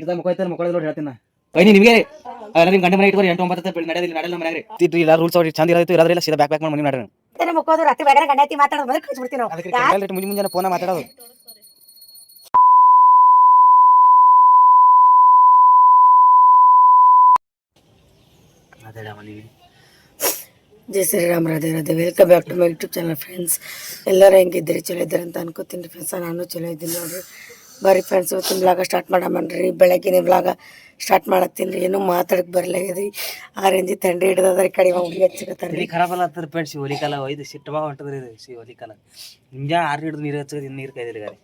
ಸೀದಾ ಮುಖ ನೋಡಿ ಹೇಳ್ತೀನಿ ಬೈನಿ ನಿಮಗೆ ಎಲ್ಲ ನಿಮ್ಮ ಗಂಡ ಮನೆ ಇಟ್ಕೊಂಡು 8-9 ನಡೆದಿಲ್ಲ ನಡೆಲ್ಲ ಮನೆಯಾಗ್ರಿ ತಿದ್ರಿ ಇಲ್ಲ ರೂಲ್ಸ್ ಅವ್ರಿಗೆ ಚಂದ ಇರೋದು ಇರೋದ್ರಿಲ್ಲ ಸೀದಾ ಬ್ಯಾಕ್ ಮಾಡಿ ಮನೆ ನಡ್ರಿ ತನೆ ಮುಖೋದು ರಾತ್ರಿ ಬೇಗ ಗಂಡತಿ ಮಾತಾಡೋದು ಮೊದಲು ಕಳಿಸ್ಬಿಡ್ತೀನಿ ನಾವು ಅದಕ್ಕೆ ಮುಂಜಾನೆ ಫೋನ್ ಮಾತಾಡೋದು ಜೈ Shriram Radhe Radhe welcome back to my YouTube channel friends. ಎಲ್ಲರೂ ಹೆಂಗಿದ್ದೀರಿ ಚಲೋ ಇದ್ದಾರೆ ಅಂತ ಅನ್ಕೋತೀನಿ ರೀ ಫ್ರೆಂಡ್ಸ್. ನಾನು ಚಲೋ ಇದ್ದೀನಿ ನೋಡಿರಿ. ಬರೀ ಫ್ರೆಂಡ್ಸ್ ಇವತ್ತಿನ ವ್ಲಾಗ ಸ್ಟಾರ್ಟ್ ಮಾಡಮನ್ರಿ. ಬೆಳಗ್ಗಿನ ವ್ಲಾಗ ಸ್ಟಾರ್ಟ್ ಮಾಡತ್ತೀನಿ ರೀ. ಏನೂ ಮಾತಾಡಕ್ಕೆ ಬರಲಾಗ್ಯದ್ರಿ. ಆ ರೇಂಜಿ ತಂಡಿ ಹಿಡ್ದದ್ರಿ. ಕಡಿಮೆ ಹುಡುಗಿ ಹಚ್ಚಕತ್ತಾರೆ ರೀ ಖರಾಬ್ ಅಲ್ಲ ಫ್ರೆಂಡ್ಸ್. ಹೋಲಿಕಾಲ ಒಯ್ದು ಸಿಟ್ಟು ಬಾ ಹೊಂಟದ್ರಿ ಇದು ಹೋಲಿಕಾಲ. ಮುಂಜಾನೆ 6 ಹಿಡಿದು ನೀರು ಹಚ್ಚೋದು ನೀರು ಕಾಯ್ದಿಲ್ಲ ಗಾರಿ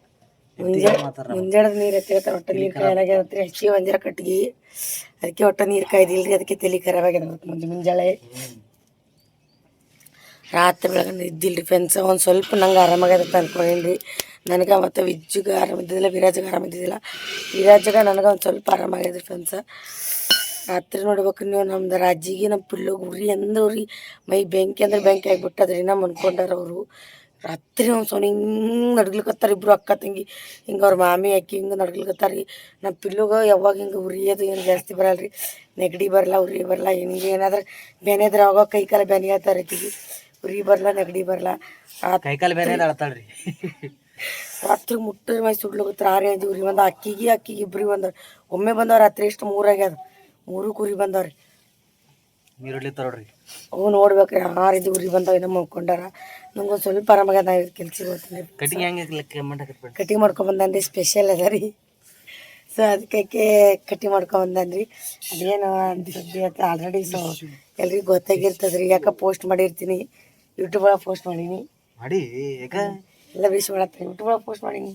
ಮುಂಜಾನೆ ನೀರು ಹತ್ತಿರತ್ತೆ. ಒಟ್ಟು ನೀರು ಕಾಯಾಗ್ಯದತ್ರಿ. ಹಚ್ಚಿ ಒಂದಿರ ಕಟ್ಟಿಗೆ ಅದಕ್ಕೆ ಒಟ್ಟು ನೀರು ಕಾಯ್ದಿಲ್ರಿ. ಅದಕ್ಕೆ ತಲೆ ಖರಾಬ್ ಆಗ್ಯದ. ಮುಂಜಾನೆ ರಾತ್ರಿ ಬೆಳಗ್ಗೆ ಇದ್ದಿಲ್ಲ ರೀ ಫ್ರೆಂಡ್ಸ್. ಒಂದು ಸ್ವಲ್ಪ ನಂಗೆ ಆರಾಮಾಗ್ಯದತ್ತ ಅನ್ಕೊಂಡೇನಿ ರೀ. ನನಗೆ ಮತ್ತು ವಿಜ್ಜುಗೆ ಆರಾಮಿದ್ದಿದ್ದಿಲ್ಲ, ವಿರಾಜಗೆ ಆರಾಮಿದ್ದಿದ್ದಿಲ್ಲ. ವಿರಾಜಗೆ ನನಗೆ ಒಂದು ಸ್ವಲ್ಪ ಆರಾಮಾಗ್ಯದ ಫ್ರೆಂಡ್ಸ. ರಾತ್ರಿ ನೋಡ್ಬೇಕು ನೀವು ನಮ್ದು ರಾಜಿಗೆ ನಮ್ಮ ಪಿಲ್ಲೋಗಿ ಉರಿ ಅಂದ್ರೆ ಉರಿ ಮೈ ಬೆಂಕಿ ಅಂದ್ರೆ ಬೆಂಕಿ ಆಗಿಬಿಟ್ಟದ್ರಿ. ನಮ್ಮ ಅನ್ಕೊಂಡಾರ ಅವರು ರಾತ್ರಿ ಒಂದು ಸೊನ್ನೆ ಹಿಂಗೆ ನಡ್ಗ್ಲಿಕತ್ತಾರೆ ಇಬ್ಬರು ಅಕ್ಕ ತಂಗಿ. ಹಿಂಗೆ ಅವ್ರ ಮಾಮಿ ಅಕ್ಕಿ ಹಿಂಗೆ ನಡ್ಗ್ಲಿಕತ್ತಾರೆ ರೀ. ನಮ್ಮ ಪಿಲ್ಲೋಗೆ ಯಾವಾಗ ಹಿಂಗೆ ಉರಿಯೋದು ಏನು ಜಾಸ್ತಿ ಬರಲ್ಲ ರೀ. ನೆಗಡಿ ಬರಲ್ಲ, ಉರಿ ಬರಲ್ಲ. ಹಿಂಗೆ ಏನಾದ್ರೆ ಬೆನೆದ್ರೆ ಅವಾಗ ಕೈ ಕಾಲ ಬೆನೆ ಹೇಳ್ತಾರೆ ರೀ. ಉರಿ ಬರಲ್ಲ, ನೆಗಡಿ ಬರಲ್ಲ. ಕೈಕಾಲು ಬೇರೆ ಅಳ್ತಾಳ್ರಿ. ರಾತ್ರಿ ಮುಟ್ಟಿದ ಮೈ ಸುಡ್ಲೋಗತ್ತರ. 6 ಗಂಟೆ ಉರಿ ಬಂದ. ಅಕ್ಕಿಗೆ ಇಬ್ಬರಿಗೆ ಬಂದವ್ರು. ಒಮ್ಮೆ ಬಂದವ್ರು ರಾತ್ರಿ ಎಷ್ಟು 3 ಆಗ್ಯದ. 3 ಉರಿ ಬಂದವ್ರಿ. ನೀರುಳ್ಳಿತ್ತಾರೋಡ್ರಿ ಅವು ನೋಡ್ಬೇಕ್ರಿ. 6 ಉರಿ ಬಂದವ ನಮ್ಮ ಮಲ್ಕೊಂಡಾರ. ನಂಗೊಂದು ಸ್ವಲ್ಪ ಆರಾಮಾಗ್ಯದ. ನಾ ಕೆಲ್ಸಕ್ಕೆ ಹೋಗ್ತೀನಿ. ಕಟಿಂಗ್ ಹೆಂಗೆ ಕಟಿಂಗ್ ಮಾಡ್ಕೊಂಬಂದನ್ರಿ. ಸ್ಪೆಷಲ್ ಅದ ರೀ. ಸೊ ಅದಕ್ಕೆ ಕಟಿಂಗ್ ಮಾಡ್ಕೊಂಬಂದನ್ರಿ. ಅದೇನು ಸುದ್ದಿ ಅಂತ ಆಲ್ರೆಡಿ ಸೊ ಎಲ್ರಿಗೂ ಗೊತ್ತಾಗಿರ್ತದ್ರಿ. ಯಾಕೆ ಪೋಸ್ಟ್ ಮಾಡಿರ್ತೀನಿ ಯೂಟ್ಯೂಬ್ ಒಳಗೆ. ಪೋಸ್ಟ್ ಮಾಡೀನಿ ಮಾಡಿ ಎಲ್ಲ ವಿಶ್ ಮಾಡತ್ತೀನಿ. ಯೂಟ್ಯೂಬ್ ಒಳಗೆ ಪೋಸ್ಟ್ ಮಾಡೀನಿ.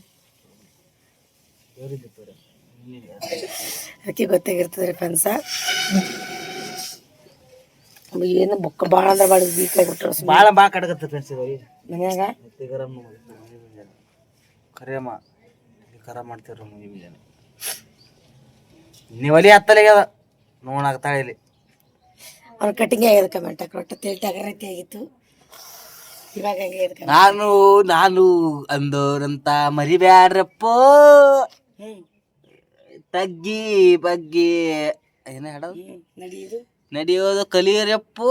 ಅದಕ್ಕೆ ಗೊತ್ತಾಗಿರ್ತದ್ರಿ ಫ್ರೆಂಡ್ಸ. ಏನು ಬೊಕ್ಕ ಭಾಳ ಅಂದ್ರೆ ಭಾಳ ವೀಕ್ ಆಗಿಬಿಟ್ರು. ಭಾಳ ಕಡಗತ್ತೆ ಫ್ರೆಂಡ್ಸ್. ಮನ್ಯಾಗ ಖರಾಬ್ ಮಾಡ್ತೀವ್ರಿ ಮುಂಜಾನೆ. ನೀವು ಒಲಿ ಹತ್ತಲಿಗ್ಯದ ನೋಡಾಗ್ತಾಳೆ ಇಲ್ಲಿ. ಅವ್ರ ಕಟಿಂಗ್ ಆಗ್ಯದ. ಕಮೆಂಟ್ ಹಾಕಿ ಒಟ್ಟು ತೇಲ್ಟಾಗ ರೀತಿ ಆಗಿತ್ತು. ಇವಾಗ ಹಂಗೆ ನಾನು ಅಂದೋರಂತ ಮರಿಬ್ಯಾಡ್ರಪ್ಪೋ ತಗ್ಗಿ ಬಗ್ಗಿ ಏನ ಹೇಳೋದು ನಡೆಯೋದು ಕಲಿಯರಪ್ಪೋ.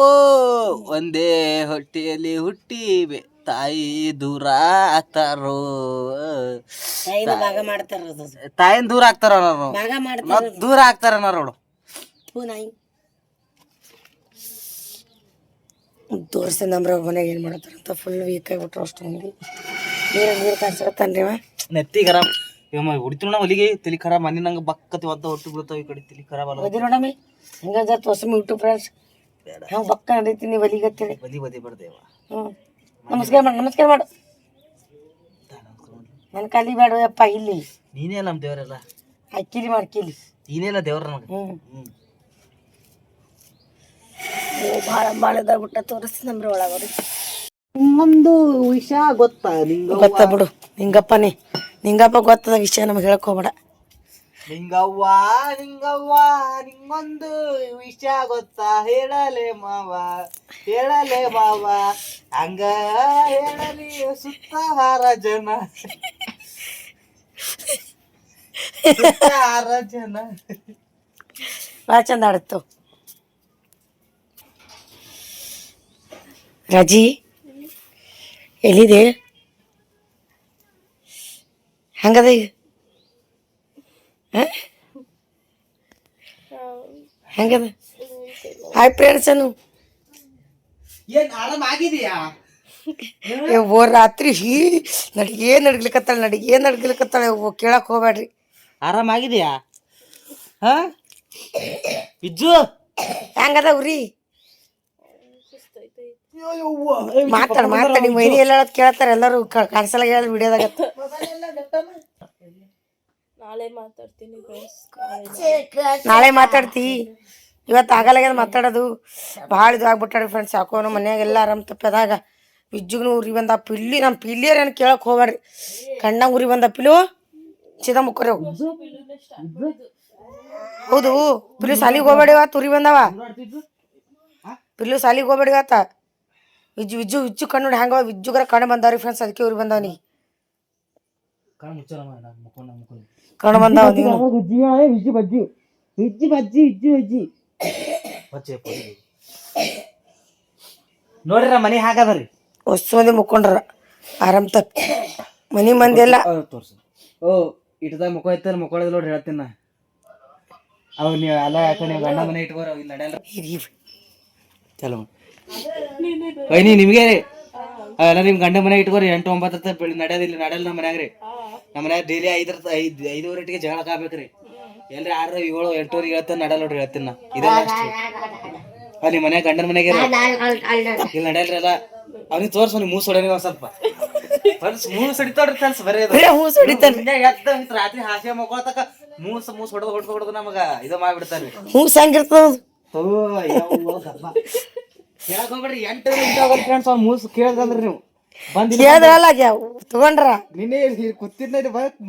ಒಂದೇ ಹೊಟ್ಟೆಯಲ್ಲಿ ಹುಟ್ಟಿ ತಾಯಿ ದೂರ ಆಗ್ತಾರೋ. ತಾಯಿನ ದೂರ ಆಗ್ತಾರ ದೂರ ಆಗ್ತಾರ ನೋಡು. ತೋರಿಸಿ ನಮ್ರ ಮನೆಗೆ ಏನು ಮಾಡತ್ತಾರಂತ ಫುಲ್ ವೀಕ್ ಆಗಿಬಿಟ್ರು. ಅಷ್ಟು ಮಂದಿ ನೀರು ಕಾಯಿಸ್ತಾನ್ರಿ. ನೆತ್ತಿ ಖರಾಬ್ ಹೊಡಿತು ಹೊಲಿಗೆ ತಲೆ ಖರಾಬ್. ಮನೆ ನಂಗೆ ಬಕ್ಕತಿ ಒದ್ದ ಹೊಟ್ಟು ಬೀಳ್ತಾವ. ಈ ಕಡೆ ತಲೆ ಖರಾಬ್ ಅಲ್ಲ ಓದಿ ನೋಡಮ್ಮಿ. ಹಿಂಗ ತೋರ್ಸಮ್ಮಿ ಯೂಟ್ಯೂಬ್ ಫ್ರೆಂಡ್ಸ್. ನಾವು ಬಕ್ಕ ನಡೀತೀನಿ ಒಲಿಗತ್ತೇಳಿ. ಬದಿ ಬರ್ದೇವ. ನಮಸ್ಕಾರ ಮಾಡು, ನಮಸ್ಕಾರ ಮಾಡು. ನನ್ನ ಕಲಿ ಬೇಡ ಯಪ್ಪ. ಇಲ್ಲಿ ನೀನೇ ನಮ್ಮ ದೇವರೆಲ್ಲ. ಅಕ್ಕಿಲಿ ಮಾಡ್ಕಿಲಿ ನೀನೇನ ದೇವ್ರ ನನಗೆ. ಭಾಳ ಇದಾಗ್ಬಿಟ್ಟ. ತೋರಿಸಿ ನಮ್ರ ಒಳಗ ಒಂದು ವಿಷಯ ಗೊತ್ತಾ ಗೊತ್ತ ಬಿಡು. ನಿಂಗಪ್ಪ ಗೊತ್ತದ ವಿಷಯ ನಮ್ಗೆ ಹೇಳ್ಕೊಬೇಡ. ನಿಂಗವ್ವ ನಿಂಗೊಂದು ವಿಷಯ ಗೊತ್ತಾ ಹೇಳಲೆ ಮಾವ ಹಂಗ ಹೇಳಲಿ ಸುತ್ತಾರ ಜನ ಭಾಳ ಚಂದ ಆಡತ್ತು. ರಾಜಿ ಎಲ್ಲಿದೆ? ಹಂಗದ ಈಗ ಹೆಂಗದ? ಹಾಯ್ ಫ್ರೆಂಡ್ಸ್ ಅನ್ನು. ರಾತ್ರಿ ನಡಿಗೆ ನಡ್ಗ್ಲಿಕತ್ತಾಳೆ. ಕೇಳಕ್ ಹೋಗ್ಬೇಡ್ರಿ. ಆರಾಮಾಗಿದೆಯಾ? ಇಜ್ಜು ಹೆಂಗದ ಉರಿ? ಮಾತಾಡಿ ಮೈನಿ ಎಲ್ಲ ಕೇಳ್ತಾರ ಎಲ್ಲರೂ. ಕಾಣಿಸಲ್ಲ ವಿಡಿಯೋದಾಗ. ನಾಳೆ ಮಾತಾಡ್ತಿ. ಇವತ್ತು ಆಗಲ್ಲಾಗ್ಯದ ಮಾತಾಡೋದು. ಭಾಳ ಇದು ಆಗ್ಬಿಟ್ಟಾಡಿ ಫ್ರೆಂಡ್ಸ್. ಯಾಕೋ ನಮ್ಮ ಮನ್ಯಾಗೆಲ್ಲ ಆರಾಮ್ ತಪ್ಪದಾಗ ವಿಜ್ಜುಗೂ ಉರಿ ಬಂದ. ಪಿಲ್ಲಿ ನಮ್ಮ ಪಿಲ್ಲಿಯರ್ ಏನು ಕೇಳಕ್ ಹೋಗ್ಬೇಡ್ರಿ. ಕಣ್ಣಾಗ ಉರಿ ಬಂದ. ಪಿಲು ಸೀದಾ ಮುಕ್ಕರಿ ಹೋಗು. ಹೌದು ಪಿಲ್ಲು ಸಾಲಿಗೆ ಹೋಗ್ಬೇಡಿ. ಇವತ್ತು ಉರಿ ಬಂದವ. ಪಿಲ್ಲು ಸಾಲಿಗೆ ಹೋಗ್ಬೇಡಿ ಇವತ್ತ. ವಿಜ್ಜು ಕಣ್ಣು ನೋಡಿ ಹ್ಯಾಂಗ ವಿಜ್ಜುಗರ ಕಣ್ಣು ಬಂದವ್ರಿ ಫ್ರೆಂಡ್ಸ್. ಅದಕ್ಕೆ ಉರಿ ಬಂದವನಿಗೆ. ಕಣ್ಣು ಬಂದಾವ ನೀನು ಇಜ್ಜಿ ಬಜ್ಜಿ ಇಜ್ಜಿ ಬಜ್ಜಿ ಇಜ್ಜಿ ಬಜ್ಜಿ ನೋಡ್ರಿ ಮನೆ ಹಾಕದ್ರಿ ಹೊಸ ಮಂದಿ ಮುಕ್ಕೊಂಡ್ರ ಆರಾಮ್ ತಪ್ಪ ಮನಿ ಮಂದಿ ಎಲ್ಲ ತೋರ್ಸಿ ಓ ಇಟ್ಟದಾಗ ಮುಖ ಐತಲ್ಲ ಮುಕ್ಕೊಳ್ಳೋದು ನೋಡ್ರಿ ಹೇಳ್ತೀನಿ ನಾ ಅವ್ ನೀವು ಎಲ್ಲ ಯಾಕೆ ನೀವು ಗಂಡ ಮನೆ ಇಟ್ಕೋರ ಇಲ್ಲಿ ನಡೆಯಲ್ಲ ಚಲೋ ವೈನಿ ನಿಮ್ಗೆ ರೀ ಅವೆಲ್ಲ ನಿಮ್ ಗಂಡ ಮನೆ ಇಟ್ಕೋರಿ 8-9 ನಡೆಯೋದು ಇಲ್ಲಿ ನಡೆಯಲ್ಲ ನಮ್ಮ ಮನ್ಯಾಗ ರೀ ನಮ್ಮ ಮನ್ಯಾಗ ಡೈಲಿ 5:05 ಜಗಳ ಕಾಬೇಕ್ರಿ ಎಲ್ರಿ 6, 7, 8 ಹೇಳ್ತಾನೆ ನಡೆಯಲ್ಲ ನೋಡ್ರಿ ಹೇಳ್ತೀನಿ ನಾ ಇದೆಲ್ಲ ಅಲ್ಲಿ ಮನ್ಯಾಗ ಗಂಡನ ಮನೆಗೆ ಇಲ್ಲಿ ನಡೆಯಲ್ರಿ ಎಲ್ಲ ಅವ್ನಿಗೆ ತೋರ್ಸ ಅವ್ನಿಗೆ ಮೂಸ್ ಹೊಡ್ಯಾನ ಸ್ವಲ್ಪ ಮೂಸ್ ಹೊಡಿತಾವ್ರಿ ಕೆಲ್ಸ ಬರೀ ರಾತ್ರಿ ಹಾಸ್ಯ ಮಕ್ಕೊಳತಕ ಮೂಸ್ ಹೊಡೆದು ನಮಗ ಇದು ಮಾಡ್ಬಿಡ್ತಾರ್ರಿ ಮೂಸ್ ಹಂಗಿರ್ತದ ಕೇಳಕ್ ಹೋಗ್ಬೇಡ್ರಿ 8 ಫ್ರೆಂಡ್ಸ್ ಅವ್ನ ಮೂಸ್ ಕೇಳ್ದಂದ್ರಿ ನೀವು ಬಂದ್ ಕೇಳಿದ್ರಲ್ಲ ತಗೊಂಡ್ರ ನಿನ್ನೆ ಕೂತಿದ್ನ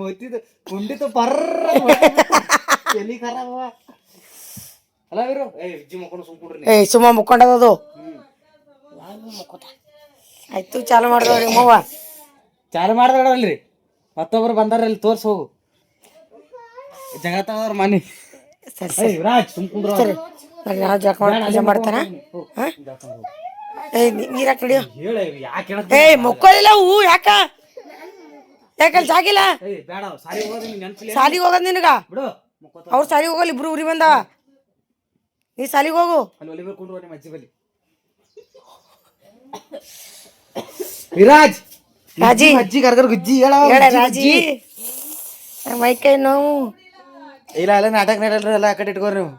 ಮತ್ತಿದ್ ಕುಂಡಿತು ಬರ್ರ ಎಲ್ಲಿ ಖರಾಬ ಅಲ್ಲ ಇವರು ಇಜ್ಜಿ ಮಕ್ಕೊಂಡು ಸುಮ್ಕೊಂಡ್ರಿ ಸುಮ್ಮ ಮುಕ್ಕೊಂಡದದು ಆಯ್ತು ಚಾಲು ಮಾಡ್ದವ್ರಿ ಮೂವ ಚಾಲು ಮಾಡ್ದಲ್ರಿ ಮತ್ತೊಬ್ರು ಬಂದಾರ ಅಲ್ಲಿ ತೋರ್ಸ್ ಹೋಗು ಜಗಳ ತಗೋದ್ರ ಮನಿ ರಾಜ್ ಸುಮ್ಕೊಂಡ್ರ ನಾವು ಜಳಕ ಮಾಡ್ತಾನ ನೀರಾಕ್ ನಡಿಯೋ ಮುಕ್ಕೊಳ್ಳಿಲ್ಲ ಹೂ ಯಾಕಲ್ಲಿ ಜಾಗಿಲ್ಲ ಸಾಲಿಗೆ ಹೋಗೋದ್ ನಿನಗ ಅವ್ರು ಸಾಲಿಗೆ ಹೋಗಲ್ಲ ಇಬ್ರು ಊರಿ ಬಂದಾವ ನೀ ಸಾಲಿಗೆ ಹೋಗು ವಿರಾಜ್ ರಾಜಿ ಅಜ್ಜಿ ಕರ್ಕರ್ ಗುಜ್ಜಿ ಹೇಳ ರಾಜಿ ಮೈಕೈ ನೋವು ಇಲ್ಲ ಎಲ್ಲ ನಾಟಕ ನಡೆಯಲ್ರಿ ಎಲ್ಲ ಆ ಕಡೆ ಇಟ್ಕೋರಿ ನೀವು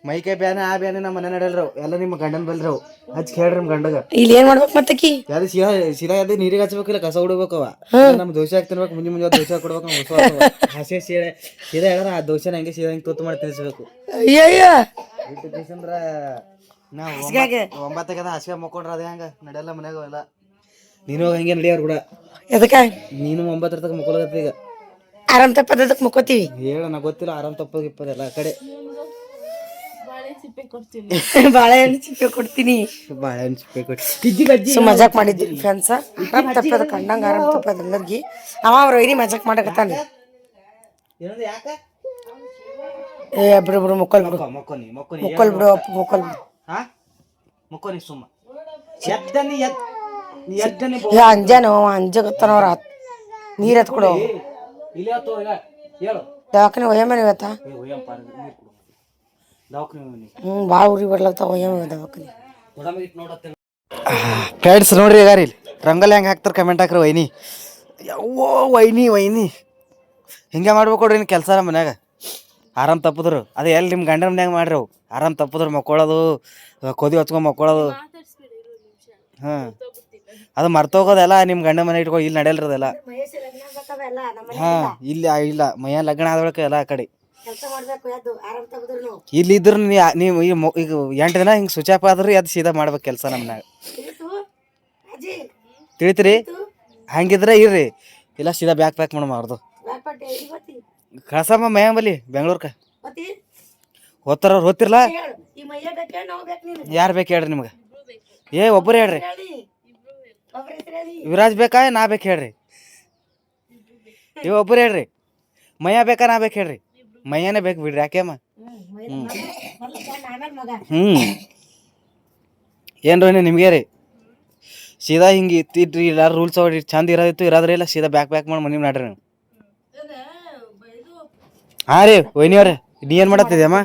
ಮೈಕೈ ಬ್ಯಾನೆ ಆ ಬ್ಯಾನೆ ನಮ್ಮ ಮನೆ ನಡೆಯಲ್ರಿ ಎಲ್ಲ ನಿಮ್ಮ ಗಂಡನ ಬಲ್ರಿ ಹಚ್ಚಿ ಕೇಳ್ರಿ ನಿಮ್ ಗಂಡಗ ಇಲ್ಲಿ ಏನ್ ಮಾಡ್ಬೇಕು ಮತ್ತಕಿ ಯಾವ್ದು ಶಿರಾ ಯಾವ್ದು ನೀರಿಗೆ ಹಚ್ಬೇಕಿಲ್ಲ ಕಸ ಹೊಡಿಬೇಕವ ನಮ್ ದೋಸೆ ಹಾಕ್ತಿರ್ಬೇಕು ಮುಂಜಾನೆ ದೋಸೆ ಕೊಡ್ಬೇಕು ಹಸಿ ಸೀದಾ ಹೇಳ ಆ ದೋಸೆನ ಹಂಗೆ ಸೀದಾ ಹಿಂಗೆ ತುತ್ತು ಮಾಡಿ ತಿನ್ಸ್ಬೇಕು ಅಂದ್ರ ನಾವು 9 ಹಸಿಗೆ ಮಕ್ಕೊಂಡ್ರ ಅದೇ ಹಂಗ ನಡೆಯಲ್ಲ ಮನ್ಯಾಗ ಎಲ್ಲ ನೀನು ಹಂಗೆ ನಡಿಯವ್ರು ಕೂಡ ಎದಕ್ಕೆ ನೀನು 9 ತನಕ ಮಕ್ಕೊಳಗತ್ತ ಈಗ ಆರಾಮ್ ತಪ್ಪದಕ್ಕೆ ಮುಕ್ಕೋತೀವಿ ಹೇಳ ನಾ ಗೊತ್ತಿಲ್ಲ ಆರಾಮ್ ತಪ್ಪದಿಪ್ಪದೆಲ್ಲ ಆ ಕಡೆ ಬಾಳೆಹಣ್ಣು ಚಿಪ್ಪೆ ಕೊಡ್ತೀನಿ ಬಾಳೆಹಣ್ಣು ಚಿಪ್ಪೆ ಕೊಡ್ತೀನಿ ಮಜಾಕ್ ಮಾಡಿದ್ರಿ ಫ್ರೆಂಡ್ಸ ಆರಾಮ್ ತಪ್ಪದ ಕಂಡಂಗ ಆರಾಮ್ ತಪ್ಪದ ಎಲ್ಲರಿಗೆ ಅವ್ರ ಐನಿ ಮಜಾಕ್ ಮಾಡಕತ್ತಾನ ಬಿಡು ಮುಕ್ಕಲ್ ಬಿಡು ಮುಕ್ಕಲ್ ಬಿಡು ಮುಕ್ಕಲ್ ಬಿಡು ಅಂಜಾನು ಅಂಜಗತ್ತಾನ ಅವ್ರ ನೀರ್ ಎತ್ಕೊಡು ದವಾಖಾನೆ ಒಯ್ಯಮ್ಮನ ಇವತ್ತ ಭಾಳ ಉರಿ ಬರ್ಲತ್ತ ಒಯ್ಯಮ್ಮ ದವಾಖಾನೆ ಫ್ರೆಂಡ್ಸ್ ನೋಡ್ರಿ ಈಗ ಇಲ್ಲಿ ರಂಗೋಲಿ ಹೆಂಗೆ ಹಾಕ್ತಾರೆ ಕಮೆಂಟ್ ಹಾಕ್ರಿ ವೈನಿ ಯವ್ವೋ ವೈನಿ ಹಿಂಗೆ ಮಾಡ್ಬೇಕು ಕೊಡ್ರಿ ಕೆಲಸ ನಮ್ಮ ಮನ್ಯಾಗ ಆರಾಮ್ ತಪ್ಪದ್ರು ಅದೇ ಎಲ್ಲಿ ನಿಮ್ಮ ಗಂಡನ ಮನ್ಯಾಗ ಮಾಡ್ರಿ ಅವು ಆರಾಮ್ ತಪ್ಪದ್ರು ಮಕ್ಕೊಳ್ಳೋದು ಕೊದಿ ಹಚ್ಕೊಂಡ್ ಮಕ್ಕೊಳ್ಳೋದು ಹಾಂ ಅದು ಮರ್ತೋಗೋದೆಲ್ಲ ನಿಮ್ಮ ಗಂಡ ಮನೆ ಇಟ್ಕೊ ಇಲ್ಲಿ ನಡೆಯಲ್ರಿ ಅದೆಲ್ಲ ಹಾಂ ಇಲ್ಲಿ ಇಲ್ಲ ಮೈಯ ಲಗ್ನ ಆದೊಳಕ್ಕೆ ಎಲ್ಲ ಆ ಕಡೆ ಇಲ್ಲಿ ಇದ್ರ ನೀವು ಈಗ 8 ದಿನ ಹಿಂಗೆ ಸ್ವಿಚ್ ಆಫ್ ಆದ್ರಿ ಅದು ಸೀದಾ ಮಾಡ್ಬೇಕು ಕೆಲಸ ನಮ್ಮನ್ಯಾಗ ತಿಳಿತೀರಿ ಹಂಗಿದ್ರೆ ಇರ್ರಿ ಇಲ್ಲ ಸೀದಾ ಪ್ಯಾಕ್ ಮಾಡಮ್ಮ ಅವ್ರದ್ದು ಕಳ್ಸಮ್ಮ ಮೈಯಂಬಲ್ಲಿ ಬೆಂಗ್ಳೂರ್ಕ ಹೋಗ್ತಾರ ಹೋಗ್ತಿರ್ಲ ಯಾರು ಬೇಕು ಹೇಳ್ರಿ ನಿಮ್ಗೆ ಒಬ್ಬರು ಹೇಳ್ರಿ ವಿರಾಜ್ ಬೇಕಾ ನಾ ಬೇಕು ಹೇಳ್ರಿ ಒಬ್ಬರು ಹೇಳ್ರಿ ಮಯ್ಯ ಬೇಕಾ ನಾ ಬೇಕು ಹೇಳ್ರಿ ಮಯ್ಯನೇ ಬೇಕು ಬಿಡ್ರಿ ಯಾಕೆಮ್ಮ ಏನ್ರಿ ನಿಮ್ಗೆ ರೀ ಸೀದಾ ಹಿಂಗೆ ಇತ್ತಿದ್ರಿ ಇಲ್ಲ ರೂಲ್ಸ್ ಅವ್ರಿ ಚಂದ ಇರೋದಿತ್ತು ಇರೋದ್ರಿ ಇಲ್ಲ ಸೀದಾ ಪ್ಯಾಕ್ ಮಾಡಿ ಮನೆ ಮಾಡ್ರಿ ನೀವು ಹಾಂ ರೀ ವೈನಿಯವ್ರೆ ನೀ ಏನು ಮಾಡತ್ತಿದ್ಯಮ್ಮ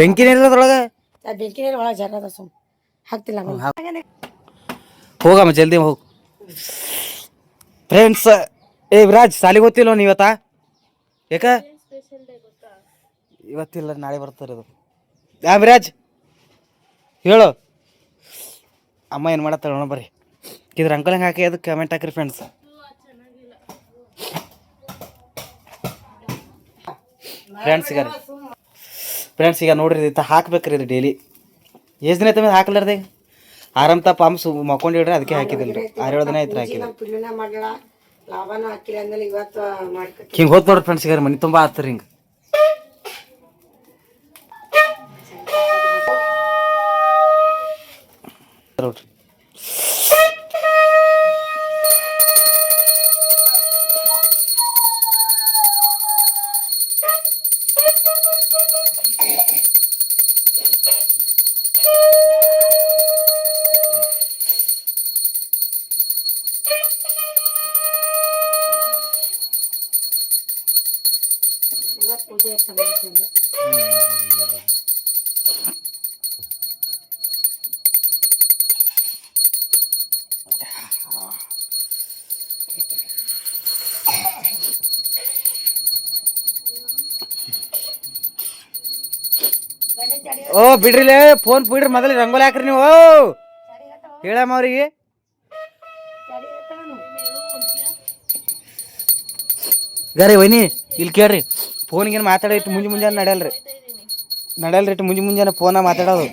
ಬೆಂಕಿ ನೀರದ್ರೊಳಗೆ ಹೋಗಮ್ಮ ಜಲ್ದಿ ಹೋಗು ಫ್ರೆಂಡ್ಸ್ ವಿರಾಜ್ ಸಾಲಿಗೆ ಗೊತ್ತಿಲ್ಲ ನೀವು ಯಾಕ ಇವತ್ತಿಲ್ಲ ನಾಳೆ ಬರ್ತಾರೆ ಅದು ವಿರಾಜ್ ಹೇಳು ಅಮ್ಮ ಏನು ಮಾಡತ್ತಾಳ ನೋಡ ಬರ್ರಿ ಇದ್ರ ಅಂಕಲ್ ಹೆಂಗೆ ಹಾಕಿ ಅದಕ್ಕೆ ಕಮೆಂಟ್ ಹಾಕಿರಿ ಫ್ರೆಂಡ್ಸ್ ಈಗ ನೋಡ್ರಿ ಹಾಕ್ಬೇಕ್ರಿ ಇದು ಡೈಲಿ ಎಷ್ಟು ದಿನ ಆಯ್ತು ಹಾಕ್ಲಾರ್ದೆ ಆರಾಮ್ ತಪ್ಪ ಮಕ್ಕೊಂಡಿಡ್ರಿ ಅದಕ್ಕೆ ಹಾಕಿದಿಲ್ಲ ರೀ 6-7 ದಿನ ಆಯ್ತು ಹಾಕಿಲ್ಲ ಹಿಂಗೆ ಹೋದ್ ನೋಡ್ರಿ ಫ್ರೆಂಡ್ಸ್ ಈಗ ಮನೆ ತುಂಬ ಆಗ್ತಾರೆ ಹಿಂಗೆ ನೋಡ್ರಿ ಓ ಬಿಡ್ರಿಲೇ ಫೋನ್ ಬಿಡ್ರಿ ಮೊದಲು ರಂಗೋಲಿ ಹಾಕ್ರಿ ನೀವು ಹೇಳಮ್ಮ ಅವ್ರಿಗೆ ಗರಿ ವೈನಿ ಇಲ್ಲಿ ಕೇಳ್ರಿ ಫೋನ್ಗೇನು ಮಾತಾಡೋ ಇಟ್ಟು ಮುಂಜಾನೆ ನಡೆಯಲ್ರಿ ಇಟ್ಟು ಮುಂಜಾನೆ ಫೋನ ಮಾತಾಡೋದು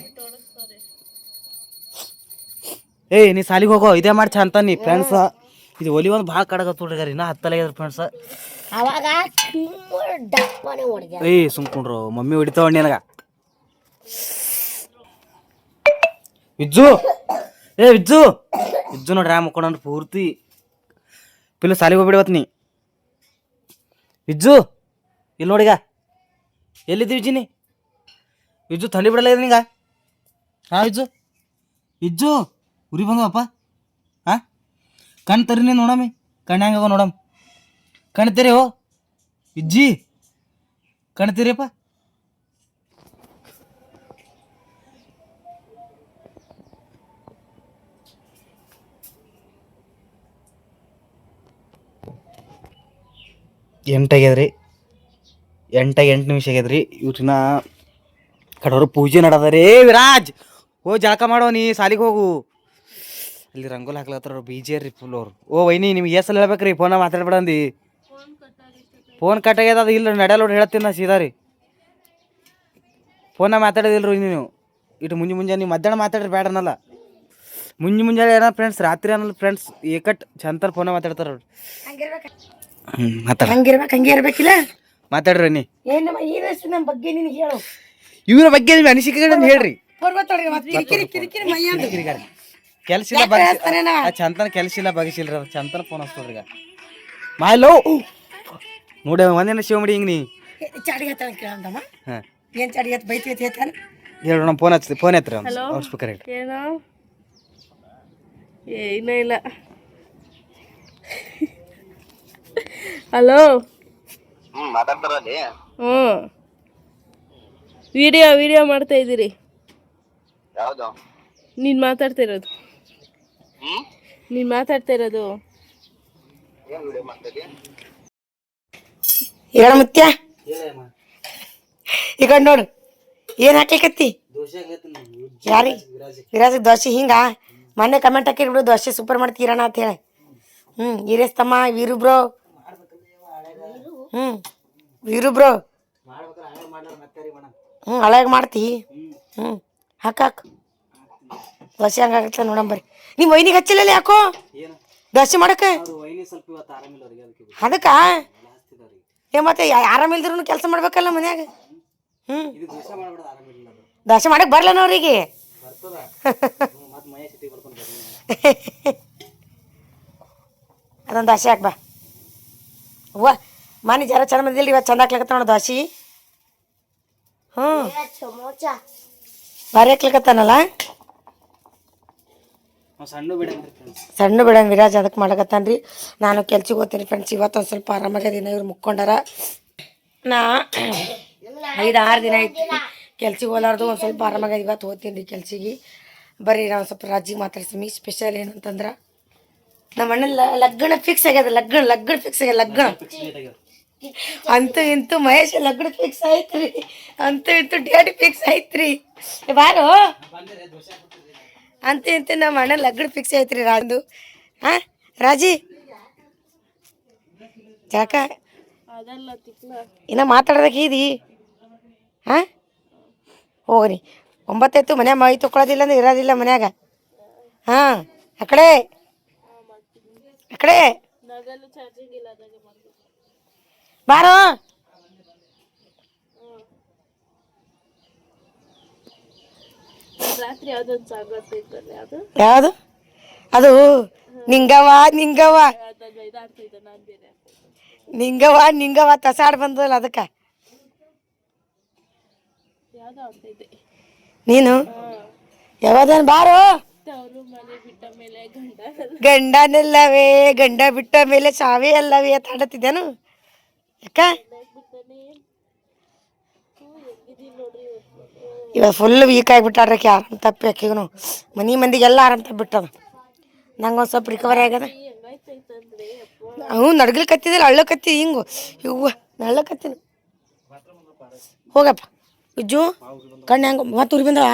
ಏಯ್ ನೀ ಸಾಲಿಗೆ ಹೋಗೋ ಇದೇ ಮಾಡಿ ಚಂತ ನೀ ಫ್ರೆಂಡ್ಸ ಇದು ಒಲಿ ಒಂದು ಭಾಳ ಕಡಗತ್ ನೋಡ್ರಿ ಗರಿ ಇನ್ನೂ ಹತ್ತಲಾಗ್ಯದ ಫ್ರೆಂಡ್ಸ ಏಯ್ ಸುಮ್ಕೊಂಡ್ರು ಮಮ್ಮಿ ಹೊಡಿತಾವ ನನಗ ವಿಜ್ಜು ವಿಜ್ಜು ನೋಡ್ರಿ ಮುಕ್ಕೊಂಡ್ರಿ ಪೂರ್ತಿ ಪಿಲ್ಲ ಸಾಲಿಗೆ ಹೋಗ್ಬಿಡ್ವತ್ ನೀ ವಿಜ್ಜು ಇಲ್ಲಿ ನೋಡಿಗ ಎಲ್ಲಿದ್ದೀವಿ ವಿಜ್ಜಿ ವಿಜ್ಜು ಥಂಡಿ ಬಿಡಲ್ಲ ನಿಗ ಹಾಂ ವಿಜ್ಜು ಉರಿ ಬಂದವಪ್ಪ ಹಾಂ ಕಣ್ ತರಿ ನೀನು ನೋಡಮ್ಮಿ ಕಣ್ಣು ಹೆಂಗ ನೋಡಮ್ಮ ಕಣ್ ತೆರಿ ಹೋ ವಿಜ್ಜಿ ಕಣ್ ತೆರಿಯಪ್ಪ ಎಂಟು ನಿಮಿಷ ಆಗ್ಯದ್ರಿ ಇವ್ರಿನ ಕಡವರು ಪೂಜೆ ನಡದರೇ ವಿರಾಜ್ ಹೋಗಿ ಜಳಕ ಮಾಡೋ ನೀ ಸಾಲಿಗೆ ಹೋಗು ಅಲ್ಲಿ ರಂಗೋಲಿ ಹಾಕ್ಲತ್ತಾರ ಬೀಜಿ ರೀ ಫುಲ್ ಅವ್ರು ಓ ವೈನಿ ನಿಮ್ಗೆ ಎಷ್ಟು ಸಲ ಹೇಳ್ಬೇಕ್ರಿ ಫೋನ ಮಾತಾಡ್ಬೇಡಂದು ಫೋನ್ ಕಟ್ಟಾಗ್ಯದ ಅದು ಇಲ್ಲ ನಡೆಯಲ್ಲ ನೋಡಿ ಹೇಳ್ತೀನಿ ನಾ ಸೀದಾ ರೀ ಫೋನ ಮಾತಾಡೋದಿಲ್ರಿ ನೀವು ಇಟ್ಟು ಮುಂಜಾನೆ ನೀವು ಮಧ್ಯಾಹ್ನ ಮಾತಾಡ್ರಿ ಬೇಡ ಅನ್ನಲ್ಲ ಮುಂಜಾನೆ ಏನೋ ಫ್ರೆಂಡ್ಸ್ ರಾತ್ರಿ ಅನ್ನಲ್ಲ ಫ್ರೆಂಡ್ಸ್ ಏಕಟ್ ಚಂತಲ್ ಫೋನ ಮಾತಾಡ್ತಾರ ಅವ್ರು ಹಂಗಿರ್ಬೇಕಿಲ್ಲ ಮಾತಾಡ್ರಿ ನೀ ನಮ್ಮ ಬಗ್ಗೆ ನಿನಗೆ ಹೇಳು ಇವ್ರ ಬಗ್ಗೆ ನಿಮ್ಗೆ ಅನಿಸಿಕೆಗಳನ್ನ ಹೇಳ್ರಿ ಕೆಲ್ಸ ಇಲ್ಲ ಚಂತನ ಕೆಲ್ಸ ಇಲ್ಲ ಬಗಸಿಲ್ರಿ ಅದ ಚಂತನ ಫೋನ್ ಹಚ್ತದ್ರಿ ಈಗ ಮಾಯಲ್ಲೋ ನೋಡಿ ಒಂದೇನ ಶಿವ ಮಾಡಿ ಹಿಂಗ ನೀ ಚಾಡಿ ಹತ್ತಾನ ಕೇಳಂತಮ್ಮ ಏನ್ ಚಾಡಿ ಹತ್ ಬೈತಿ ಹೇಳ್ತಾನ ಹೇಳು ನಮ್ಮ ಫೋನ್ ಹತ್ರಿ ಅವ್ರ ಸ್ಪೀಕರ್ ಹೇಳಿ ಏನೋ ಏನೂ ಇಲ್ಲ ಹಲೋ ಮಾತಾಡ್ತಾರಲ್ಲಿ ವಿಡಿಯೋ ಮಾಡ್ತಾ ಇದ್ದೀರಿ ಯಾವುದು ನೀನು ಮಾತಾಡ್ತಾ ಇರೋದು ಏನ್ ವಿಡಿಯೋ ಮಾಡ್ತೀರಿ ಹೇಳ ಮುತ್ಯ ಈಗ ನೋಡು ಏನ್ ಹಾಕ್ಲಿಕತ್ತಿ ಯಾರಿ ವಿರಾಜ್ ದೋಸೆ ಹಿಂಗ ಮೊನ್ನೆ ಕಮೆಂಟ್ ಹಾಕಿರ್ಬಿಡು ದೋಸೆ ಸೂಪರ್ ಮಾಡ್ತೀರಣ ಅಂತ ಹೇಳಿ ಈರೇಸ್ ತಮ್ಮ ವೀರು ಬ್ರೋ ವೀರು ಬ್ರೋ ಹಳಾಗ ಮಾಡ್ತಿ ಹಾಕಾಕ್ ದೋಸೆ ಹಂಗಾಗತ್ತ ನೋಡಂಬರಿ ನಿಮ್ಮ ವೈನಿಗೆ ಹಚ್ಚಿಲ್ಲ ಯಾಕೋ ದೋಸೆ ಮಾಡಕ ಅದಕ್ಕ ಮತ್ತೆ ಆರಾಮಿಲ್ದ್ರು ಕೆಲಸ ಮಾಡ್ಬೇಕಲ್ಲ ಮನ್ಯಾಗ ದೋಸೆ ಮಾಡಕ್ ಬರ್ಲ ಅವ್ರಿಗೆ ಅದೊಂದು ದೋಸೆ ಹಾಕ್ ಬಾ ಅವ್ವ ಮನೆ ಜರ ಚಂದ ಬಂದಿಲ್ಲ ಇವತ್ತು ಚಂದ ಹಾಕ್ಲಕತ್ತ ನೋಡ ದೋಸೆ ಭಾರಿ ಹಾಕ್ಲಕತ್ತಾನಲ್ಲ ಸಣ್ಣ ಬಿಡಂಗ್ ವಿರಾಜ್ ಅದಕ್ಕೆ ಮಾಡಕತ್ತಾನ್ರಿ ನಾನು ಕೆಲ್ಸಕ್ಕೆ ಹೋಗ್ತೀನಿ ಫ್ರೆಂಡ್ಸ್ ಇವತ್ತು ಒಂದು ಸ್ವಲ್ಪ ಆರಾಮಾಗ್ಯದಿನ ಇವ್ರು ಮುಕ್ಕೊಂಡಾರ ನಾ 5-6 ದಿನ ಐತಿ ಕೆಲ್ಸಕ್ಕೆ ಹೋಲಾರ್ದು ಒಂದು ಸ್ವಲ್ಪ ಆರಾಮಾಗ್ಯದ ಇವತ್ತು ಹೋಗ್ತೀನಿ ರೀ ಕೆಲ್ಸಿಗೆ ಬರ್ರಿ ನಾವು ಸ್ವಲ್ಪ ರಾಜಿಗೆ ಮಾತಾಡ್ತೀನಿ ಸ್ಪೆಷಲ್ ಏನಂತಂದ್ರೆ ನಮ್ಮ ಅಣ್ಣ ಲಗ್ನ ಫಿಕ್ಸ್ ಆಗ್ಯದ ಲಗ್ನ ಫಿಕ್ಸ್ ಆಗ್ಯದ ಲಗ್ನ ಅಂತೂ ಇಂತೂ ಮಹೇಶ್ ಲಗ್ನ ಫಿಕ್ಸ್ ಆಯ್ತ್ರಿ ಅಂತೂ ಇಂತೂ ಡೇಟ್ ಫಿಕ್ಸ್ ಆಯ್ತ್ರಿ ಬಾರು ಅಂತೂ ಇಂತೂ ನಮ್ಮ ಅಣ್ಣ ಲಗ್ನ ಫಿಕ್ಸ್ ಆಯ್ತ್ರಿ ರಾಜು ಹಾಂ ರಾಜಿ ಜಾಕ ಇನ್ನ ಮಾತಾಡೋದಕ್ಕೆ ಇದೀ ಹಾಂ ಹೋಗ್ರಿ 9 ಮನ್ಯಾಗ ಮೈ ತೊಗೊಳೋದಿಲ್ಲ ಅಂದ್ರೆ ಇರೋದಿಲ್ಲ ಮನ್ಯಾಗ ಹಾಂ ಆ ಕಡೆ ಬಾರೋ ಯಾವುದು ಅದು ನಿಂಗವ ತಸಾಡ್ ಬಂದಲ್ಲ ಅದಕ್ಕೆ ನೀನು ಯಾವ್ದನ್ ಬಾರೋ ಗಂಡನಲ್ಲವೇ ಗಂಡ ಬಿಟ್ಟ ಮೇಲೆ ಸಾವೇ ಅಲ್ಲವೇ ಅಂತ ಆಡತ್ತಿದ್ದೇನು ಯಾಕ ಇವಾಗ ಫುಲ್ ವೀಕ್ ಆಗಿಬಿಟ್ಟಾಡ್ರಕ್ಕೆ ಆರಾಮ್ ತಪ್ಪಿ ಆಕಿಗೂ ಮನೆ ಮಂದಿಗೆಲ್ಲ ಆರಾಮ್ ತಪ್ಪಿಬಿಟ್ಟದ ನಂಗೆ ಒಂದು ಸ್ವಲ್ಪ ರಿಕವರಿ ಆಗ್ಯದ. ಹ್ಞೂ ನಡ್ಗಲ್ಕತ್ತಿದ್ರೆ ಅಳ್ಳಕತ್ತಿ ಹಿಂಗು ಇವ್ವ ನಳ್ಳಕತ್ತೀನಿ. ಹೋಗಪ್ಪ ವಿಜ್ಜು ಕಣ್ಣು ಹೆಂಗೆ ಮತ್ತೆ ಉರಿ ಬಂದವ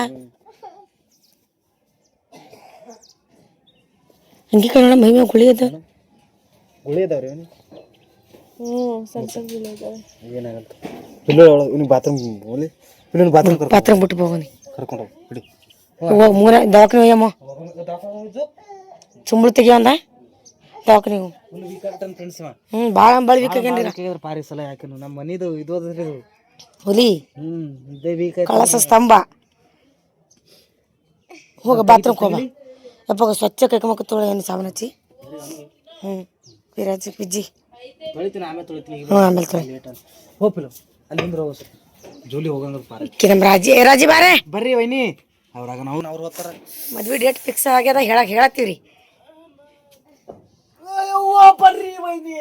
ಹಂಗೆ ಕನ್ನಡ ಮೈ ಮೇಲೆ ಗುಳಿ ಅದ. ಗುಳಿ ಅದಾವ್ರಿ ಸಣ್ಣ ಸಣ್ಣ ಗುಳಿ ಇದಾವೆ. ಏನಾಗಲ್ಲ. ಇನ್ನು ಬಾತ್ರೂಮ್ ಹೋಗ್ಲಿ, ಇನ್ನು ಬಾತ್ರೂಮ್ ಪಾತ್ರ ಬಿಟ್ಟು ಹೋಗೋನಿ ಕರ್ಕೊಂಡು ಹೋಗಿ ಬಿಡಿ. ಹೋಗ ಮೂರ ದವಾಖಾನೆ ಹೋಯಮ್ಮ ಸುಂಬಳು ತೆಗಿಯೊಂದ ದವಾಖಾನೆ ಭಾಳ ಭಾಳ ವೀಕ್ ಆಗ್ಯಾನ್ರಿ. ಪಾರಿ ಸಲ ಯಾಕೆ ನಮ್ಮ ಮನಿದು ಇದು ಅದ್ರಿ ಇದು ಹುಲಿ ಇದೇ ವೀಕ್ ಕಳಸ ಸ್ತಂಭ. ಹೋಗ ಬಾತ್ರೂಮ್ಗೆ ಹೋಗ ಯಪ್ಪ ಸ್ವಚ್ಛ ಕೈಕಮಕ್ಕ ತೊಳೆ ಏನು ಸಾಬೂನು ಹಚ್ಚಿ. ವಿರಾಜ್ ವಿಜ್ಜಿ ತೊಳಿತೀನಿ ಆಮೇಲೆ ತೊಳಿತೀನಿ. ಆಮೇಲೆ ತೊಳೆ ಹೋಪಿಲ್ಲ ಅಲ್ಲಿಂದ್ರ ಜೋಲಿ ಹೋಗಂಗ ಪಾರಿ ನಮ್ಮ ರಾಜಿ ಬಾರೆ ಬರ್ರಿ ವೈನಿ ಅವ್ರಾಗ ನಾವು ಅವ್ರು ಹೋಗ್ತಾರ. ಮದ್ವೆ ಡೇಟ್ ಫಿಕ್ಸ್ ಆಗ್ಯದ ಹೇಳತ್ತೀವ್ರಿ. ಬರ್ರಿ ವೈನಿ.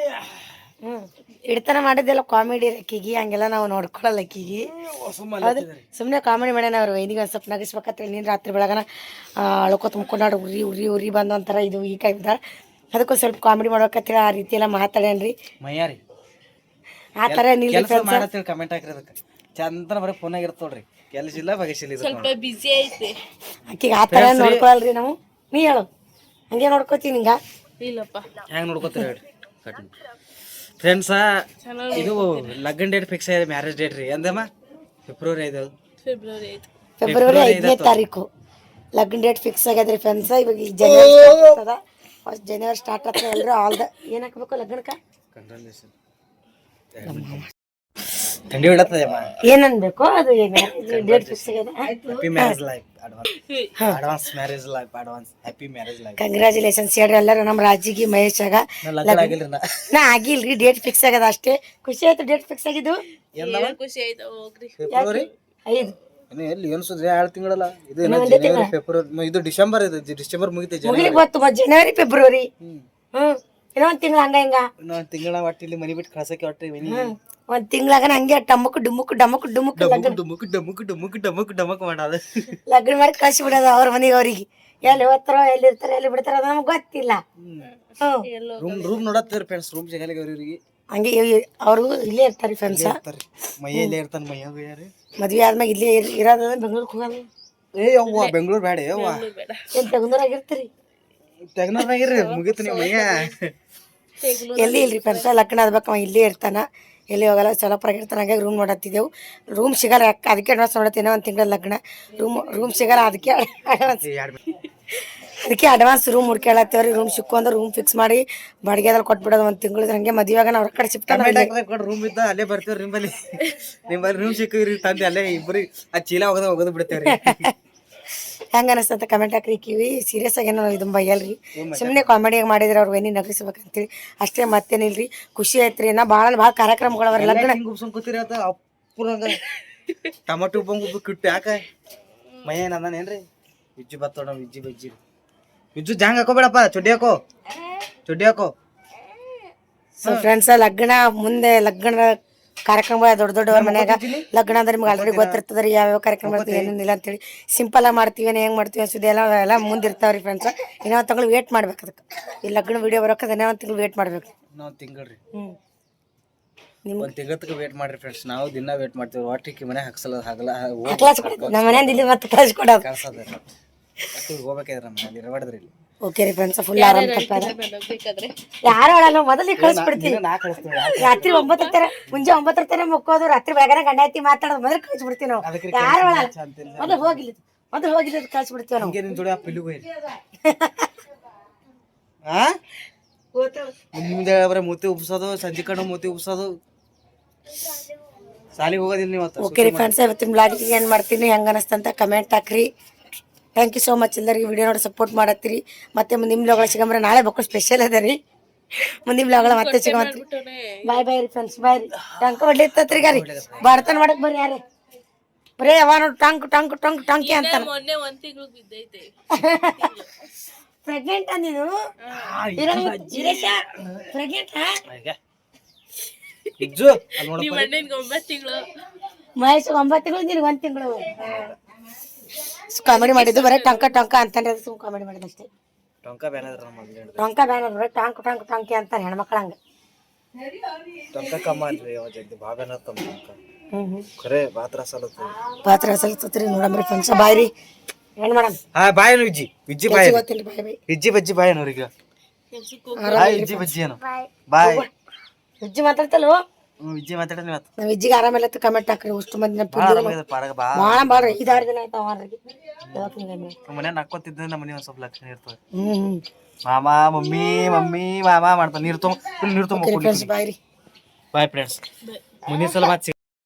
ಇಡ್ತನ ಮಾಡಿದ್ದೆಲ್ಲ ಕಾಮಿಡಿ ಅಕ್ಕಿಗಿ ಹಂಗೆಲ್ಲ ನಾವು ನೋಡ್ಕೊಳಲ್ಲ ಅಕ್ಕಿಗಿ. ಸುಮ್ಮನೆ ಕಾಮಿಡಿ ಮಾಡ್ಯಾನ ಅವ್ರು ವೈನಿಗೆ ಒಂದು ಸ್ವಲ್ಪ ನಗಿಸ್ಬೇಕಂತ ನೀನು ರಾತ್ರಿ ಬೆಳಗನ ಅಳ್ಕೊ ತುಂಬ್ಕೊಂಡಾಡು ಉರಿ ಉರಿ ಉರಿ ಬಂದು ಒಂಥರ ಇದು ವೀಕ್ ಆಗಿದ್ದ ಅದಕ್ಕೊಂದು ಸ್ವಲ್ಪ ಕಾಮಿಡಿ ಮಾಡ್ಬೇಕಂತೇಳಿ ಆ ರೀತಿ ಎಲ್ಲ ಮಾತಾಡೇನ್ರಿ ಮಯ್ಯಾರಿ ಆ ಥರ ನಿಲ್ರಿ ಮಾಡತ್ತೇಳಿ ಕಮೆಂಟ್ ಹಾಕಿರಿ. ಅದಕ್ಕೆ ಚಂದನ ಬರೀ ಫೋನಾಗ ಇರ್ತೋಳ್ರಿ. ಕೆಲಸ ಇಲ್ಲ ಬಗೆಸಿಲ್ಲ. ಸ್ವಲ್ಪ ಬಿಸಿ ಐತೆ ಆಕಿಗೆ ಆ ಥರ ನೋಡ್ಕೊಳಲ್ರಿ ನಾವು. ನೀ ಹೇಳು ಹಂಗೆ ನೋಡ್ಕೋತೀವಿ ನಿಂಗ ಇಲ್ಲಪ್ಪ ಹೆಂಗೆ ನೋಡ್ಕೋತೀರಿ ಹೇಳ್ರಿ. ಫ್ರೆಂಡ್ಸ ಇದು ಲಗ್ನ ಡೇಟ್ ಫಿಕ್ಸ್ ಆಗಿದೆ. ಮ್ಯಾರೇಜ್ ಡೇಟ್ ರೀ ಎಂದಮ್ಮ ಫೆಬ್ರವರಿ 5. ಫೆಬ್ರವರಿ 5ನೇ ತಾರೀಕು ಲಗ್ನ ಡೇಟ್ ಫಿಕ್ಸ್ ಆಗ್ಯದ್ರಿ ಫ್ರೆಂಡ್ಸ. ಇವಾಗ ಈಗ ಜನವರಿ ಸ್ಟಾರ್ಟ್ ಆಗ್ತದ. ಫಸ್ಟ್ ಜನವರಿ ಸ್ಟಾರ್ಟ್ ಆಗ್ತದೆ. ಎಲ್ಲರೂ ಆಲ್ ದ ಏನು ಹಾಕ್ಬೇಕು ಲಗ್ನಕ್ಕೆ ಥಂಡಿ ಹೊಡತ್ತದ ಏನನ್ಬೇಕು ಅದು ಡೇಟ್ ಫಿಕ್ಸ್ ಆಗ್ಯದ. Happy marriage life advance marriage life advance happy marriage life. Congratulations ಹೇಳ್ರಿ ಎಲ್ಲರೂ ನಮ್ಮ ರಾಜಿಗೆ ಮಹೇಶಾಗ. ಲಗ್ನ ಆಗಿಲ್ರಿ ನಾ ಆಗಿಲ್ರಿ ಡೇಟ್ ಫಿಕ್ಸ್ ಆಗ್ಯದ ಅಷ್ಟೇ. ಖುಷಿ ಆಯ್ತು ಡೇಟ್ ಫಿಕ್ಸ್ ಆಗಿದ್ದು. ಖುಷಿ ಆಯ್ತು ಹೋಗ್ರಿ. ಫೆಬ್ರವರಿ 5 ಎಲ್ಲಿ ಏನು ಸುದ್ದಿ 2 ತಿಂಗಳಲ್ಲ. ಇದು ಜನವರಿ ಫೆಬ್ರವರಿ ಇದು ಡಿಸೆಂಬರ್. ಇದು ಡಿಸೆಂಬರ್ ಮುಗಿತೈತಿ. ಮುಗಿಲಿಕ್ಕೆ ಬಂತು ಜನವರಿ ಫೆಬ್ರವರಿ. ಇನ್ನೂ ಒಂದು ತಿಂಗಳು ಹಂಗ ಹಿಂಗ ಇನ್ನೊಂದು ತಿಂಗಳ ಒಟ್ಟಿಲ್ಲಿ ಮನಿ ಬಿಟ್ಟು ಕಳ್ಸಕ್ಕೆ ಒಟ್ಟಿ ಒಂದು ತಿಂಗಳಾಗ ಹಂಗೆ ಟಮ್ಮಕ್ ಡುಮ್ಮಕ್ ಡಮಕ್ ಡುಮ್ಮಕ್ ಡಮಕ್ ಮಾಡೋದು ಲಗ್ನ ಮಾಡಿ ಕಳ್ಸಿ ಬಿಡೋದು ಅವ್ರ ಮನೆಗೆ. ಅವ್ರಿಗೆ ಎಲ್ಲಿ ಹೋಗ್ತಾರೋ ಎಲ್ಲಿ ಇರ್ತಾರೋ ಎಲ್ಲಿ ಬಿಡ್ತಾರೋ ಅದು ನಮ್ಗೆ ಗೊತ್ತಿಲ್ಲ. Room ನೋಡತ್ತೀರಿ friends. ರೂಮ್ ಸಿಗಲ್ಲ ಅವ್ರಿಗೆ. ಹಂಗೆ ಅವರು ಇಲ್ಲೇ ಇರ್ತಾರೆ ಫ್ರೆಂಡ್ಸ. ಮೈಯಲ್ಲೇ ಇರ್ತಾನೆ. ಮೈಯಾಗ ಯಾರು ಮದ್ವೆ ಆದ್ಮ್ಯಾಗ ಇಲ್ಲೇ ಇರೋದ ಬೆಂಗ್ಳೂರ್ಗೆ ಹೋಗೋದು. ಅವ್ವ ಬೆಂಗ್ಳೂರು ಬೇಡ ಅವ್ವ. ಏನು ಬೆಂಗ್ಳೂರಾಗ ಇರ್ತೀರಿ ತೆಗ್ನೂರ್ನಾಗಿರ್ರಿ ಮುಗೀತು ನಿಮ್ಮ ಮೈಯ. ಎಲ್ಲಿ ಇಲ್ರಿ ಫ್ರೆಂಡ್ಸ. ಲಗ್ನ ಆದ್ಬೇಕು ಅವ ಇಲ್ಲೇ ಇರ್ತಾನ, ಎಲ್ಲಿ ಹೋಗಲ್ಲ. ಸೊಲಪುರಾಗ ಇರ್ತಾನೆ. ಹಂಗಾಗಿ ರೂಮ್ ನೋಡತ್ತಿದ್ದೆವು. ರೂಮ್ ಸಿಗಲ್ಲ. ಅದಕ್ಕೆ ಅಡ್ವಾನ್ಸ್ ನೋಡತ್ತೀನಿ. ಒಂದು ತಿಂಗಳ ಲಗ್ನ ರೂಮ್ ಸಿಗಲ್ಲ. ಅದಕ್ಕೆ ಅಡ್ವಾನ್ಸ್ ರೂಮ್ ಹುಡ್ಕೇಳತ್ತೇವ್ರಿ. ರೂಮ್ ಸಿಕ್ಕು ಅಂದ್ರೆ ರೂಮ್ ಫಿಕ್ಸ್ ಮಾಡಿ ಬಾಡಿಗೆದಲ್ಲಿ ಕೊಟ್ಬಿಡೋದು. ಒಂದು ತಿಂಗಳು ಹಂಗೆ ಮದುವೆಯಾಗ ನಾವು ಕಡೆ ಶಿಫ್ಟ್ ರೂಮ್ ಇದ್ದ ಅಲ್ಲೇ ಬರ್ತೀವ್ರಿ. ನಿಮ್ಮಲ್ಲಿ ರೂಮ್ ಸಿಕ್ಕಿರಿ ತಂದೆ ಅಲ್ಲೇ ಇಬ್ಬರಿ ಆ ಚೀಲ ಹೋಗೋದು ಬಿಡ್ತೇವ್ರಿ. ಹೆಂಗೆ ಅನಿಸ್ತಂತ ಕಮೆಂಟ್ ಹಾಕ್ರಿ. ಕಿವಿ ಸೀರಿಯಸ್ ಆಗಿ ಏನೋ ಇದು ಬೈಯಲ್ರಿ. ಸುಮ್ಮನೆ ಕಾಮಿಡಿಯಾಗಿ ಮಾಡಿದ್ರೆ ಅವ್ರು ಏನಿ ನಗಿಸ್ಬೇಕಂತೇಳಿ ಅಷ್ಟೇ. ಮತ್ತೇನಿಲ್ರಿ. ಖುಷಿ ಆಯ್ತ್ರಿ. ನಾ ಭಾಳ ಕಾರ್ಯಕ್ರಮಗಳವ್ರ ಲಗ್ನ ಕೂತಿರಿ ಆತ ಅಪ್ಪುರಂಗ ಟಮಾಟೊ ಬಂಗು ಕಿಟ್ಟು ಯಾಕೆ ಮಯ್ಯ ನಂದೇನ್ರಿ. ವಿಜ್ಜು ಬತ್ತೋಣ ವಿಜ್ಜಿ ಬಜ್ಜಿ ವಿಜ್ಜು ಜಾಂಗ್ ಹಾಕೋಬೇಡಪ್ಪ. ಚೊಡ್ಡಿ ಹಾಕೋ. ಸೊ ಫ್ರೆಂಡ್ಸ್ ಲಗ್ನ ಮುಂದೆ ಲಗ್ನ ಕಾರ್ಯಕ್ರಮ ದೊಡ್ಡವ್ರ ಮನ್ಯಾಗ ಲಗ್ನ ಅಂದ್ರೆ ನಿಮ್ಗೆ ಆಲ್ರೆಡಿ ಗೊತ್ತಿರ್ತದ್ರಿ ಯಾವ್ಯಾವ ಕಾರ್ಯಕ್ರಮ ಮಾಡ್ತೀವಿ ಏನೇನಿಲ್ಲ ಅಂತೇಳಿ. ಸಿಂಪಲ್ ಆಗಿ ಮಾಡ್ತೀವಿ ಹೆಂಗೆ ಮಾಡ್ತೀವಿ ಅನ್ಸುತ್ತೆ ಎಲ್ಲ ಮುಂದಿರ್ತಾವ್ರಿ ಫ್ರೆಂಡ್ಸ್. ಇನ್ನೂ ಒಂದು ತಿಂಗಳು ವೇಟ್ ಮಾಡ್ಬೇಕು ಅದಕ್ಕೆ. ಈ ಲಗ್ನ ವಿಡಿಯೋ ಬರೋಕೆ ಇನ್ನೂ ಒಂದು ತಿಂಗಳು ವೇಟ್ ಮಾಡ್ಬೇಕು. ಒಂದು ತಿಂಗಳು ವೇಟ್ ಮಾಡ್ರಿ ಫ್ರೆಂಡ್ಸ್. ನಾವು ದಿನ ವೇಟ್ ಮಾಡ್ತೀವಿ. ಒಟ್ಟಿಗೆ ಮನೆ ಹಾಕ್ಸಲ್ಲ ಆಗಲ್ಲ. ನಮ್ಮ ಮನೆಯಿಂದ ಇಲ್ಲಿ ಮತ್ತೆ ಕಳ್ಸಿಕೊಡೋದು ಹೋಗ್ಬೇಕಾದ್ರೆ ನಮ್ಮ ಮನೇಲಿ ಇರಬಾರ್ದ್ರಿ. ಓಕೆ ರೀ ಫ್ರೆಂಡ್ಸ್. ಫುಲ್ ಆರಾಮ್ ತಪ್ಪಾರ ಯಾರು ಹೇಳಲ್ಲ. ಮೊದಲಿಗೆ ಕಳಿಸ್ಬಿಡ್ತೀವಿ. ರಾತ್ರಿ 9 ತರ ಮುಂಜೆ 9 ತರ ಮುಕ್ಕೋದು. ರಾತ್ರಿ ಬೆಳಗನ ಗಂಡ ಐತಿ ಮಾತಾಡೋದು ಮೊದಲು ಕಳಿಸ್ಬಿಡ್ತೀವಿ ನಾವು. ಯಾರು ಹೇಳಲ್ಲ. ಮೊದಲು ಹೋಗಿಲ್ಲ ಕಳಿಸ್ಬಿಡ್ತೀವಿ ನಾವು. ನಿಮ್ ಜೋಡಿ ಪಿಲ್ಲಿಗೆ ನಿಮ್ದೆ ಬರೀ ಮೂತಿ ಉಬ್ಸೋದು. ಸಂಜೆ ಕಣ್ಣು ಮೂತಿ ಉಬ್ಸೋದು. ಸಾಲಿಗೆ ಹೋಗೋದಿಲ್ಲ ನೀವು. ಓಕೆ ರೀ ಫ್ರೆಂಡ್ಸ್. ಇವತ್ತಿನ ಬ್ಲಾಗಿಗೆ ಏನು ಮಾಡ್ತೀನಿ ಹೆಂಗೆ ಅನಿಸ್ತಂತ ಕಮೆಂಟ್ ಹಾಕ್ರಿ. ಥ್ಯಾಂಕ್ ಯು ಸೋ ಮಚ್ ಎಲ್ಲರಿಗೆ ವಿಡಿಯೋ ನೋಡಿ ಸಪೋರ್ಟ್ ಮಾಡತ್ತೀರಿ. ಮತ್ತೆ ಮುಂದಿನ ಬ್ಲಾಗ್ಗಳು ಸಿಗಂಬ್ರೆ ನಾಳೆ ಬಕ್ಕಳು ಸ್ಪೆಷಲ್ ಅದ ರೀ. ಮುಂದಿನ ಬ್ಲಾಗ್ಗಳು ಮತ್ತೆ ಸಿಗಂತ್ರಿ. ಬಾಯ್ ಬಾಯ್ ರೀ ಫ್ರೆಂಡ್ಸ್. ಬಾಯ್ ರೀ. ಟಂಕ ಹೊಡ್ಲಿತ್ತತ್ರಿ ಗಾರಿ ಬಡತನ ಮಾಡಕ್ ಬರ್ರಿ ಯಾರೇ ಬರೇ ಅವ ನೋಡಿ ಟಂಕಿ ಅಂತ. ಪ್ರೆಗ್ನೆಂಟ್ ಅಂದಿದ್ದು ಪ್ರೆಗ್ನೆಂಟ್ ಮಹೇಶ್ 9 ತಿಂಗಳು ನಿನಗೆ 1 ತಿಂಗಳು ಕಾಮಿಡಿ ಮಾಡಿದ್ದು ಬರೀ ಟಂಕ ಟಂಕ ಅಂತಾನೆ ಅದು ಸುಮ್ ಕಾಮಿಡಿ ಮಾಡಿದ ಅಷ್ಟೇ ಟೊಂಕ ಬ್ಯಾನದ್ರ ಮೊದ್ಲು ಟಂಕ ಬ್ಯಾನ ಬರೀ ಟಾಂಕ್ ಟಾಂಕ್ ಟಾಂಕಿ ಅಂತಾನೆ ಹೆಣ್ಮಕ್ಳು ಹಂಗೆ ಟೊಂಕ ಕಮ್ಮ ಅಲ್ರಿ ಅವ ಜಲ್ದಿ ಭಾಳ ಬ್ಯಾನತ್ತಮ್ಮ ಟೊಂಕ ಖರೆ ಬಾತ್ರ ಸಲತ್ತು ಪಾತ್ರ ಸಲ್ತತ್ರಿ ನೋಡಂಬ್ರಿ ಫ್ರೆಂಡ್ಸ ಬಾಯ್ ರೀ ಏನ್ ಮಾಡಮ್ ಹಾ ಬಾಯ್ ವಿಜ್ಜಿ ವಿಜ್ಜಿ ಬಾಯ್ ಗೊತ್ತಿಲ್ಲ ಬಾಯ್ ಬಾಯ್ ವಿಜ್ಜಿ ಬಜ್ಜಿ ಬಾಯ್ ಅವ್ರಿಗೆ ಬಾಯ್ ವಿಜ್ಜಿ ಬಜ್ಜಿ ಏನು ಬಾಯ್ ವಿಜ್ಜಿ ಮಾತಾಡ್ತಲ್ವೋ ವಿಜ್ಜಿ ಮಾತಾಡ್ರಿ ಇವತ್ತು ನಾವ್ ವಿಜ್ಜಿಗೆ ಆರಾಮಿಲ್ಲ ಕಮೆಂಟ್ ಹಾಕ್ರಿ ಅಷ್ಟು ಮಂದಿ ಪಾಡಗ ಬಾ ಭಾಳ ಬಾಳ್ರಿ 5-6 ದಿನ ಆಯ್ತು ಅವ್ರಿಗೆ ಮನೆ ನಕ್ಕೋತಿದ್ದ ನಮ್ಮ ಮನೆ ಒಂದ್ ಸ್ವಲ್ಪ ಲಕ್ಷಣ ಇರ್ತದೆ ಹ್ಮ್ ಮಾಮಾ ಮಮ್ಮಿ ಮಮ್ಮಿ ಮಾಮಾ ಮಾಡ್ತಾನೆ ನೀರು ತುಂಬ ಫ್ರೆಂಡ್ಸ್ ಬಾಯ್ ರೀ ಬಾಯ್ ಫ್ರೆಂಡ್ಸ್ ಮುಂದಿನ ಸಲ ಮತ್ತೆ